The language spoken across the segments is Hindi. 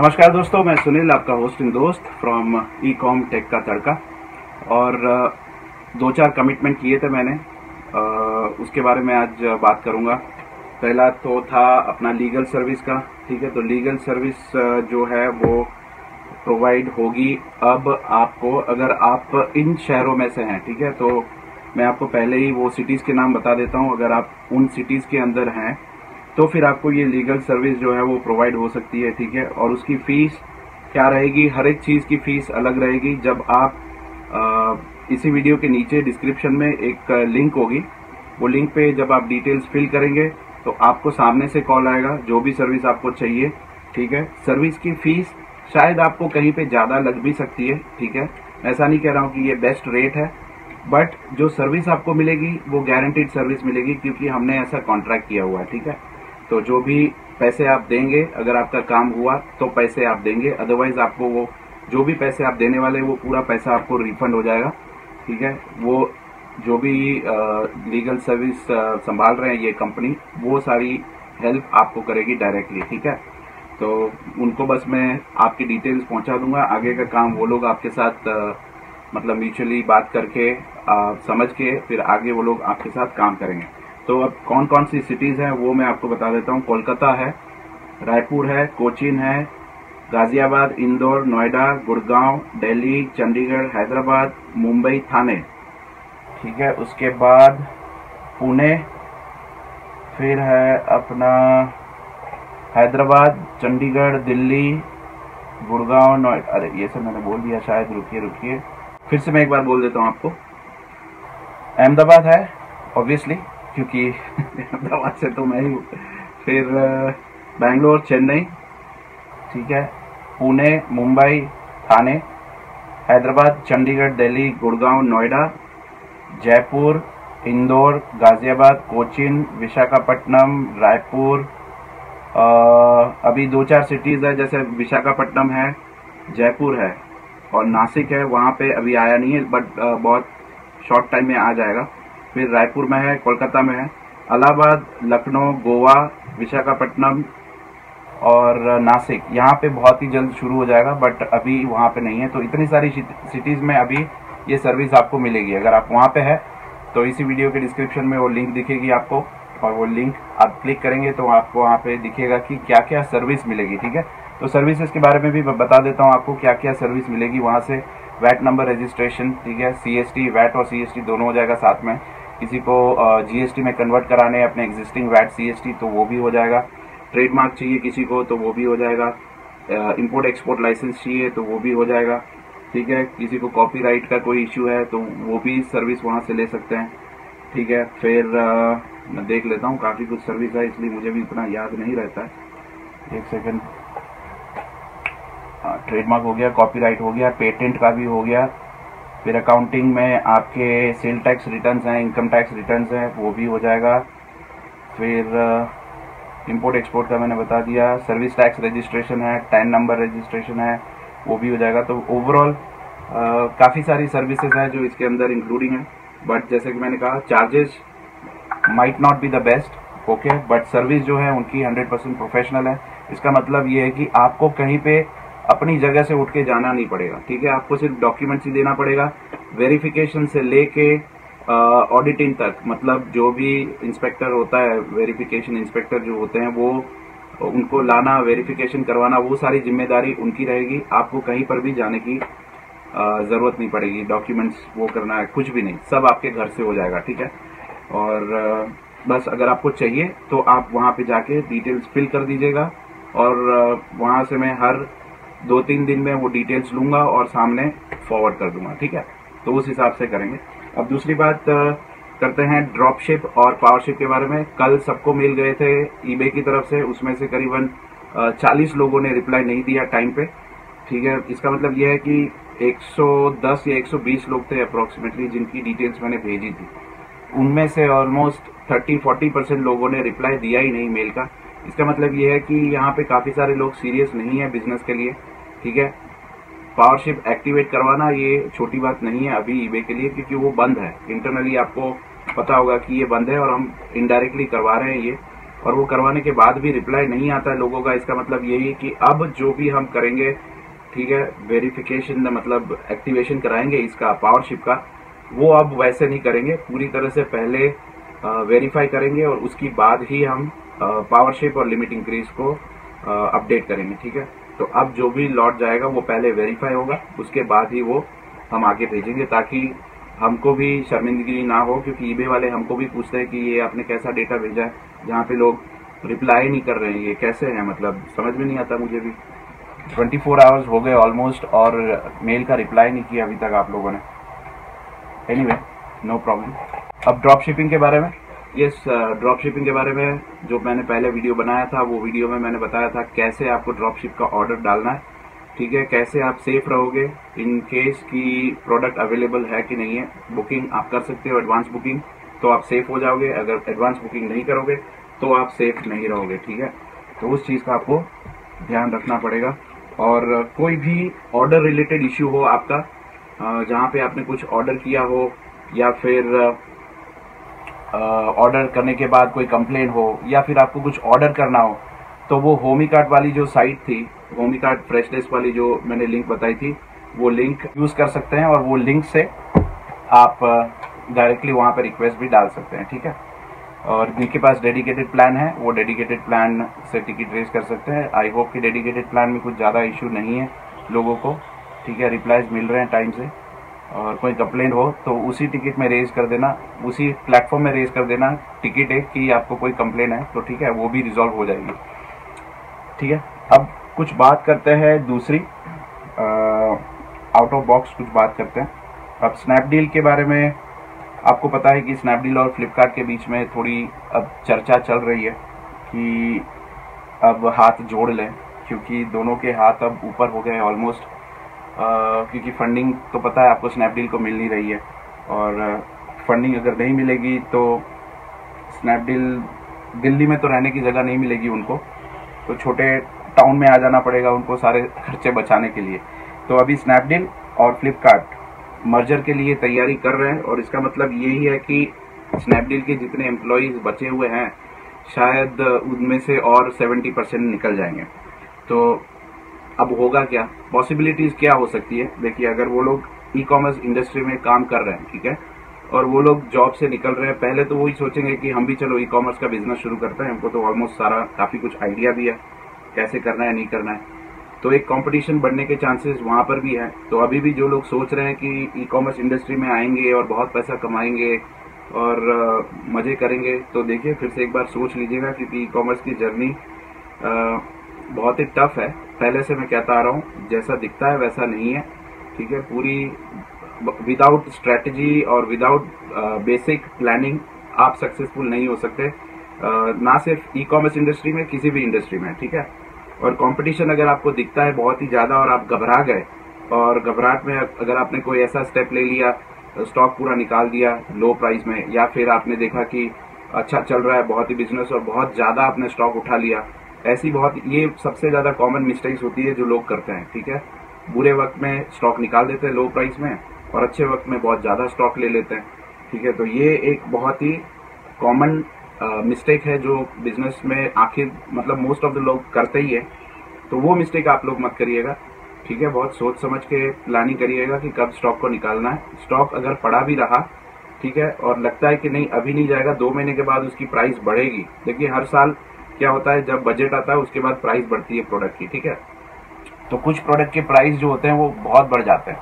नमस्कार दोस्तों, मैं सुनील, आपका होस्टिंग दोस्त फ्रॉम ई कॉम टेक का तड़का। और दो चार कमिटमेंट किए थे मैंने, उसके बारे में आज बात करूंगा। पहला तो था अपना लीगल सर्विस का। ठीक है, तो लीगल सर्विस जो है वो प्रोवाइड होगी अब आपको, अगर आप इन शहरों में से हैं। ठीक है, तो मैं आपको पहले ही वो सिटीज़ के नाम बता देता हूँ। अगर आप उन सिटीज़ के अंदर हैं तो फिर आपको ये लीगल सर्विस जो है वो प्रोवाइड हो सकती है। ठीक है, और उसकी फीस क्या रहेगी, हर एक चीज़ की फीस अलग रहेगी। जब आप इसी वीडियो के नीचे डिस्क्रिप्शन में एक लिंक होगी, वो लिंक पे जब आप डिटेल्स फिल करेंगे तो आपको सामने से कॉल आएगा जो भी सर्विस आपको चाहिए। ठीक है, सर्विस की फीस शायद आपको कहीं पे ज़्यादा लग भी सकती है। ठीक है, ऐसा नहीं कह रहा हूँ कि ये बेस्ट रेट है, बट जो सर्विस आपको मिलेगी वो गारंटीड सर्विस मिलेगी, क्योंकि हमने ऐसा कॉन्ट्रैक्ट किया हुआ है। ठीक है, तो जो भी पैसे आप देंगे, अगर आपका काम हुआ तो पैसे आप देंगे, अदरवाइज आपको वो जो भी पैसे आप देने वाले वो पूरा पैसा आपको रिफंड हो जाएगा। ठीक है, वो जो भी लीगल सर्विस संभाल रहे हैं ये कंपनी, वो सारी हेल्प आपको करेगी डायरेक्टली। ठीक है, तो उनको बस मैं आपकी डिटेल्स पहुंचा दूंगा, आगे का काम वो लोग आपके साथ मतलब म्यूचुअली बात करके समझ के फिर आगे वो लोग आपके साथ काम करेंगे। तो अब कौन कौन सी सिटीज़ हैं वो मैं आपको बता देता हूँ। कोलकाता है, रायपुर है, कोचीन है, गाजियाबाद, इंदौर, नोएडा, गुड़गांव, दिल्ली, चंडीगढ़, हैदराबाद, मुंबई, थाने। ठीक है, उसके बाद पुणे, फिर है अपना हैदराबाद, चंडीगढ़, दिल्ली, गुड़गांव, नोएडा। अरे ये सब मैंने बोल दिया शायद, रुकिए फिर से मैं एक बार बोल देता हूँ आपको। अहमदाबाद है ऑब्वियसली, क्योंकि अहमदाबाद से तो मैं ही हूँ। फिर बैंगलोर, चेन्नई, ठीक है, पुणे, मुंबई, थाने, हैदराबाद, चंडीगढ़, दिल्ली, गुड़गांव, नोएडा, जयपुर, इंदौर, गाजियाबाद, कोचीन, विशाखापट्टनम, रायपुर। अभी दो चार सिटीज़ है, जैसे विशाखापट्टनम है, जयपुर है और नासिक है। वहाँ पे अभी आया नहीं है, बट बहुत शॉर्ट टाइम में आ जाएगा। फिर रायपुर में है, कोलकाता में है, इलाहाबाद, लखनऊ, गोवा, विशाखापट्टनम और नासिक। यहाँ पे बहुत ही जल्द शुरू हो जाएगा, बट अभी वहाँ पे नहीं है। तो इतनी सारी सिटीज़ में अभी ये सर्विस आपको मिलेगी। अगर आप वहाँ पे है तो इसी वीडियो के डिस्क्रिप्शन में वो लिंक दिखेगी आपको, और वो लिंक आप क्लिक करेंगे तो आपको वहाँ पे दिखेगा कि क्या क्या सर्विस मिलेगी। ठीक है, तो सर्विसेज के बारे में भी बता देता हूँ आपको क्या क्या सर्विस मिलेगी वहाँ से। वैट नंबर रजिस्ट्रेशन, ठीक है, सीएसटी, वैट और सीएसटी दोनों हो जाएगा साथ में। किसी को जीएसटी में कन्वर्ट कराने अपने एग्जिस्टिंग वैट सीएसटी तो वो भी हो जाएगा। ट्रेडमार्क चाहिए किसी को तो वो भी हो जाएगा। इंपोर्ट एक्सपोर्ट लाइसेंस चाहिए तो वो भी हो जाएगा। ठीक है, किसी को कॉपीराइट का कोई इश्यू है तो वो भी सर्विस वहाँ से ले सकते हैं। ठीक है, फिर मैं देख लेता हूँ, काफ़ी कुछ सर्विस है इसलिए मुझे भी इतना याद नहीं रहता है। एक सेकंड। ट्रेडमार्क हो गया, कॉपीराइट हो गया, पेटेंट का भी हो गया। फिर अकाउंटिंग में आपके सेल टैक्स रिटर्न्स हैं, इनकम टैक्स रिटर्न्स हैं, वो भी हो जाएगा। फिर इंपोर्ट एक्सपोर्ट का मैंने बता दिया। सर्विस टैक्स रजिस्ट्रेशन है, टैन नंबर रजिस्ट्रेशन है, वो भी हो जाएगा। तो ओवरऑल काफ़ी सारी सर्विसेज हैं जो इसके अंदर इंक्लूडिंग है। बट जैसे कि मैंने कहा, charges might not be the best, okay, but service जो है उनकी 100% प्रोफेशनल है। इसका मतलब ये है कि आपको कहीं पे अपनी जगह से उठ के जाना नहीं पड़ेगा। ठीक है, आपको सिर्फ डॉक्यूमेंट्स ही देना पड़ेगा, वेरिफिकेशन से लेके ऑडिटिंग तक। मतलब जो भी इंस्पेक्टर होता है, वेरिफिकेशन इंस्पेक्टर जो होते हैं, वो उनको लाना, वेरिफिकेशन करवाना, वो सारी जिम्मेदारी उनकी रहेगी। आपको कहीं पर भी जाने की ज़रूरत नहीं पड़ेगी, डॉक्यूमेंट्स वो करना है, कुछ भी नहीं, सब आपके घर से हो जाएगा। ठीक है, और बस अगर आपको चाहिए तो आप वहाँ पे जाके डिटेल्स फिल कर दीजिएगा, और वहाँ से मैं हर 2-3 दिन में वो डिटेल्स लूँगा और सामने फॉरवर्ड कर दूंगा। ठीक है, तो उस हिसाब से करेंगे। अब दूसरी बात करते हैं ड्रॉप शिप और पावर शिप के बारे में। कल सबको मेल गए थे ईबे की तरफ से, उसमें से करीबन 40 लोगों ने रिप्लाई नहीं दिया टाइम पे। ठीक है, इसका मतलब यह है कि 110 या 120 लोग थे अप्रोक्सीमेटली जिनकी डिटेल्स मैंने भेजी थी। उनमें से ऑलमोस्ट 30-40% लोगों ने रिप्लाई दिया ही नहीं मेल का। इसका मतलब ये है कि यहाँ पे काफ़ी सारे लोग सीरियस नहीं है बिजनेस के लिए। ठीक है, पावरशिप एक्टिवेट करवाना ये छोटी बात नहीं है अभी ईबे के लिए, क्योंकि वो बंद है। इंटरनली आपको पता होगा कि ये बंद है और हम इनडायरेक्टली करवा रहे हैं ये। और वो करवाने के बाद भी रिप्लाई नहीं आता है लोगों का, इसका मतलब यही है कि अब जो भी हम करेंगे, ठीक है, वेरिफिकेशन मतलब एक्टिवेशन कराएंगे इसका पावरशिप का, वो अब वैसे नहीं करेंगे। पूरी तरह से पहले वेरीफाई करेंगे और उसके बाद ही हम पावरशिप और लिमिट इंक्रीज को अपडेट करेंगे, ठीक है। तो अब जो भी लॉट जाएगा वो पहले वेरीफाई होगा, उसके बाद ही वो हम आगे भेजेंगे, ताकि हमको भी शर्मिंदगी ना हो, क्योंकि ईबे वाले हमको भी पूछते हैं कि ये आपने कैसा डेटा भेजा है, जहाँ पे लोग रिप्लाई नहीं कर रहे हैं, ये कैसे है, मतलब समझ में नहीं आता मुझे भी। 24 आवर्स हो गए ऑलमोस्ट और मेल का रिप्लाई नहीं किया अभी तक आप लोगों ने। Anyway, no problem. अब ड्रॉप शिपिंग के बारे में, यस, ड्रॉप शिपिंग के बारे में जो मैंने पहले वीडियो बनाया था, वो वीडियो में मैंने बताया था कैसे आपको ड्रॉप शिप का ऑर्डर डालना है, ठीक है, कैसे आप सेफ रहोगे इन केस की प्रोडक्ट अवेलेबल है कि नहीं है। बुकिंग आप कर सकते हो, एडवांस बुकिंग, तो आप सेफ हो जाओगे। अगर एडवांस बुकिंग नहीं करोगे तो आप सेफ नहीं रहोगे, ठीक है। तो उस चीज़ का आपको ध्यान रखना पड़ेगा। और कोई भी ऑर्डर रिलेटेड इश्यू हो आपका, जहाँ पे आपने कुछ ऑर्डर किया हो या फिर ऑर्डर करने के बाद कोई कंप्लेन हो या फिर आपको कुछ ऑर्डर करना हो, तो वो होमीकार्ट वाली जो साइट थी, होमीकार्ट फ्रेश डेस्क वाली जो मैंने लिंक बताई थी, वो लिंक यूज़ कर सकते हैं और वो लिंक से आप डायरेक्टली वहाँ पर रिक्वेस्ट भी डाल सकते हैं, ठीक है। और जिनके पास डेडिकेटेड प्लान है वो डेडिकेटेड प्लान से टिकट रेज कर सकते हैं। आई होप कि डेडिकेटेड प्लान में कुछ ज़्यादा इशू नहीं है लोगों को, ठीक है, रिप्लाईज मिल रहे हैं टाइम से। और कोई कंप्लेंट हो तो उसी टिकट में रेज कर देना, उसी प्लेटफॉर्म में रेज कर देना टिकट है कि आपको कोई कंप्लेंट है, तो ठीक है, वो भी रिजॉल्व हो जाएगी, ठीक है। अब कुछ बात करते हैं दूसरी, आउट ऑफ बॉक्स कुछ बात करते हैं। अब स्नैपडील के बारे में आपको पता है कि स्नैपडील और फ्लिपकार्ट के बीच में थोड़ी अब चर्चा चल रही है कि अब हाथ जोड़ लें, क्योंकि दोनों के हाथ अब ऊपर हो गए ऑलमोस्ट, क्योंकि फंडिंग तो पता है आपको स्नैपडील को मिल नहीं रही है, और फंडिंग अगर नहीं मिलेगी तो स्नैपडील, दिल्ली में तो रहने की जगह नहीं मिलेगी उनको, तो छोटे टाउन में आ जाना पड़ेगा उनको सारे खर्चे बचाने के लिए। तो अभी स्नैपडील और फ्लिपकार्ट मर्जर के लिए तैयारी कर रहे हैं, और इसका मतलब यही है कि स्नैपडील के जितने एम्प्लॉयज़ बचे हुए हैं शायद उनमें से और 70% निकल जाएंगे। तो अब होगा क्या, पॉसिबिलिटीज़ क्या हो सकती है। देखिए, अगर वो लोग ई कॉमर्स इंडस्ट्री में काम कर रहे हैं, ठीक है, और वो लोग जॉब से निकल रहे हैं, पहले तो वही सोचेंगे कि हम भी चलो ई कॉमर्स का बिजनेस शुरू करते हैं, हमको तो ऑलमोस्ट सारा काफ़ी कुछ आइडिया भी है कैसे करना है नहीं करना है, तो एक कंपटीशन बढ़ने के चांसेस वहाँ पर भी है। तो अभी भी जो लोग सोच रहे हैं कि ई कॉमर्स इंडस्ट्री में आएंगे और बहुत पैसा कमाएंगे और मज़े करेंगे, तो देखिए फिर से एक बार सोच लीजिएगा, क्योंकि ई कॉमर्स की जर्नी बहुत ही टफ है। पहले से मैं कहता आ रहा हूँ, जैसा दिखता है वैसा नहीं है, ठीक है। पूरी विदाउट स्ट्रेटजी और विदाउट बेसिक प्लानिंग आप सक्सेसफुल नहीं हो सकते, ना सिर्फ ई कॉमर्स इंडस्ट्री में, किसी भी इंडस्ट्री में, ठीक है। और कंपटीशन अगर आपको दिखता है बहुत ही ज़्यादा और आप घबरा गए, और घबराहट में अगर आपने कोई ऐसा स्टेप ले लिया, स्टॉक पूरा निकाल दिया लो प्राइस में, या फिर आपने देखा कि अच्छा चल रहा है बहुत ही बिजनेस और बहुत ज़्यादा आपने स्टॉक उठा लिया, ऐसी बहुत, ये सबसे ज़्यादा कॉमन मिस्टेक्स होती है जो लोग करते हैं, ठीक है। बुरे वक्त में स्टॉक निकाल देते हैं लो प्राइस में, और अच्छे वक्त में बहुत ज़्यादा स्टॉक ले लेते हैं, ठीक है। तो ये एक बहुत ही कॉमन मिस्टेक है जो बिजनेस में आखिर मतलब मोस्ट ऑफ द लोग करते ही है। तो वो मिस्टेक आप लोग मत करिएगा, ठीक है। बहुत सोच समझ के प्लानिंग करिएगा कि कब स्टॉक को निकालना है। स्टॉक अगर पड़ा भी रहा, ठीक है, और लगता है कि नहीं अभी नहीं जाएगा, 2 महीने के बाद उसकी प्राइस बढ़ेगी। देखिए हर साल क्या होता है, जब बजट आता है उसके बाद प्राइस बढ़ती है प्रोडक्ट की, ठीक है। तो कुछ प्रोडक्ट के प्राइस जो होते हैं वो बहुत बढ़ जाते हैं,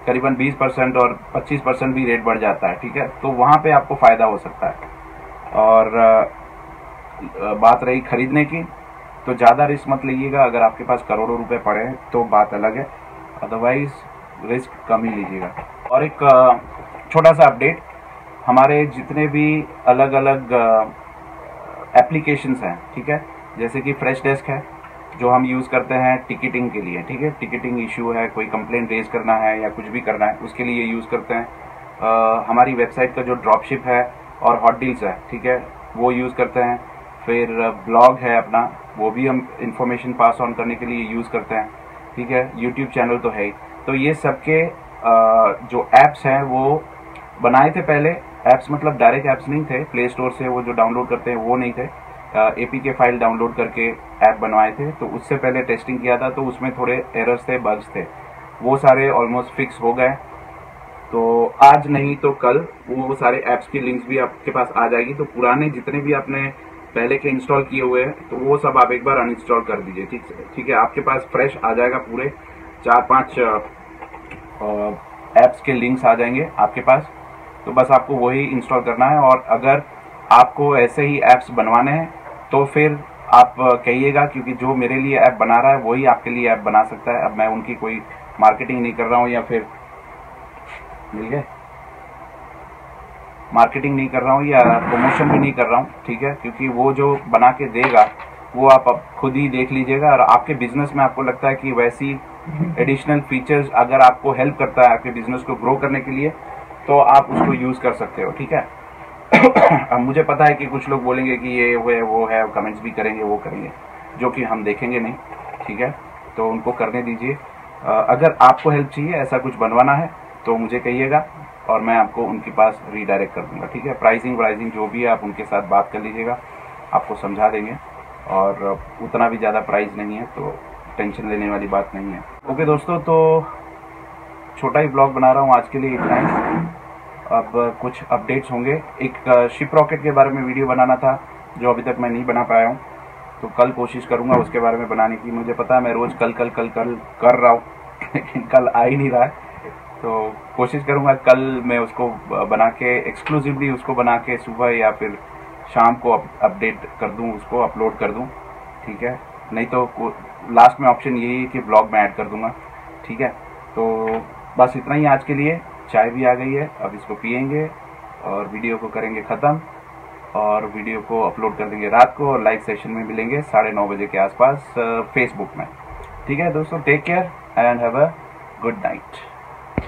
करीबन 20% और 25% भी रेट बढ़ जाता है, ठीक है। तो वहाँ पे आपको फ़ायदा हो सकता है। और बात रही खरीदने की, तो ज़्यादा रिस्क मत लीजिएगा। अगर आपके पास करोड़ों रुपए पड़े हैं तो बात अलग है, अदरवाइज रिस्क कम ही लीजिएगा। और एक छोटा सा अपडेट, हमारे जितने भी अलग अलग एप्लीकेशंस हैं, ठीक है, जैसे कि फ्रेश डेस्क है जो हम यूज़ करते हैं टिकटिंग के लिए, ठीक है। टिकटिंग इशू है, कोई कंप्लेंट रेज करना है या कुछ भी करना है, उसके लिए यूज़ करते हैं। हमारी वेबसाइट का जो ड्रॉपशिप है और हॉट डील्स है, ठीक है, वो यूज़ करते हैं। फिर ब्लॉग है अपना, वो भी हम इंफॉर्मेशन पास ऑन करने के लिए यूज़ करते हैं, ठीक है। यूट्यूब चैनल तो है ही। तो ये सबके जो ऐप्स हैं वो बनाए थे पहले। ऐप्स मतलब डायरेक्ट ऐप्स नहीं थे, प्ले स्टोर से वो जो डाउनलोड करते हैं वो नहीं थे, APK फाइल डाउनलोड करके ऐप बनवाए थे। तो उससे पहले टेस्टिंग किया था, तो उसमें थोड़े एरर्स थे, बग्स थे, वो सारे ऑलमोस्ट फिक्स हो गए। तो आज नहीं तो कल वो सारे ऐप्स की लिंक्स भी आपके पास आ जाएगी। तो पुराने जितने भी आपने पहले के इंस्टॉल किए हुए हैं, तो वो सब आप एक बार अनइंस्टॉल कर दीजिए। ठीक है, आपके पास फ्रेश आ जाएगा, पूरे 4-5 ऐप्स के लिंक्स आ जाएंगे आपके पास। तो बस आपको वही इंस्टॉल करना है। और अगर आपको ऐसे ही ऐप्स बनवाने हैं तो फिर आप कहिएगा, क्योंकि जो मेरे लिए ऐप बना रहा है वही आपके लिए ऐप बना सकता है। अब मैं उनकी कोई मार्केटिंग नहीं कर रहा हूँ, या फिर मिल गए मार्केटिंग नहीं कर रहा हूँ, या प्रमोशन भी नहीं कर रहा हूँ। ठीक है, क्योंकि वो जो बना के देगा वो आप खुद ही देख लीजिएगा। और आपके बिजनेस में आपको लगता है कि वैसी एडिशनल फीचर्स अगर आपको हेल्प करता है आपके बिजनेस को ग्रो करने के लिए, तो आप उसको यूज कर सकते हो। ठीक है। अब मुझे पता है कि कुछ लोग बोलेंगे कि ये वो है, कमेंट्स भी करेंगे, वो करेंगे, जो कि हम देखेंगे नहीं। ठीक है, तो उनको करने दीजिए। अगर आपको हेल्प चाहिए, ऐसा कुछ बनवाना है, तो मुझे कहिएगा और मैं आपको उनके पास रीडायरेक्ट कर दूंगा। ठीक है, प्राइसिंग जो भी है आप उनके साथ बात कर लीजिएगा, आपको समझा देंगे। और उतना भी ज़्यादा प्राइस नहीं है, तो टेंशन लेने वाली बात नहीं है। ओके दोस्तों, तो छोटा ही ब्लॉग बना रहा हूँ आज के लिए, इतना ही। अब कुछ अपडेट्स होंगे। एक शिप रॉकेट के बारे में वीडियो बनाना था, जो अभी तक मैं नहीं बना पाया हूँ, तो कल कोशिश करूँगा उसके बारे में बनाने की। मुझे पता है मैं रोज़ कल कर रहा हूँ, लेकिन कल आ ही नहीं रहा है। तो कोशिश करूँगा कल मैं उसको बना के, एक्सक्लूसिवली उसको बना के सुबह या फिर शाम को अपडेट कर दूँ, उसको अपलोड कर दूँ। ठीक है, नहीं तो लास्ट में ऑप्शन यही है कि ब्लॉग में ऐड कर दूँगा। ठीक है, तो बस इतना ही आज के लिए। चाय भी आ गई है, अब इसको पियेंगे और वीडियो को करेंगे ख़त्म, और वीडियो को अपलोड कर देंगे रात को, और लाइव सेशन में मिलेंगे 9:30 बजे के आसपास फेसबुक में। ठीक है दोस्तों, take care and have a good night.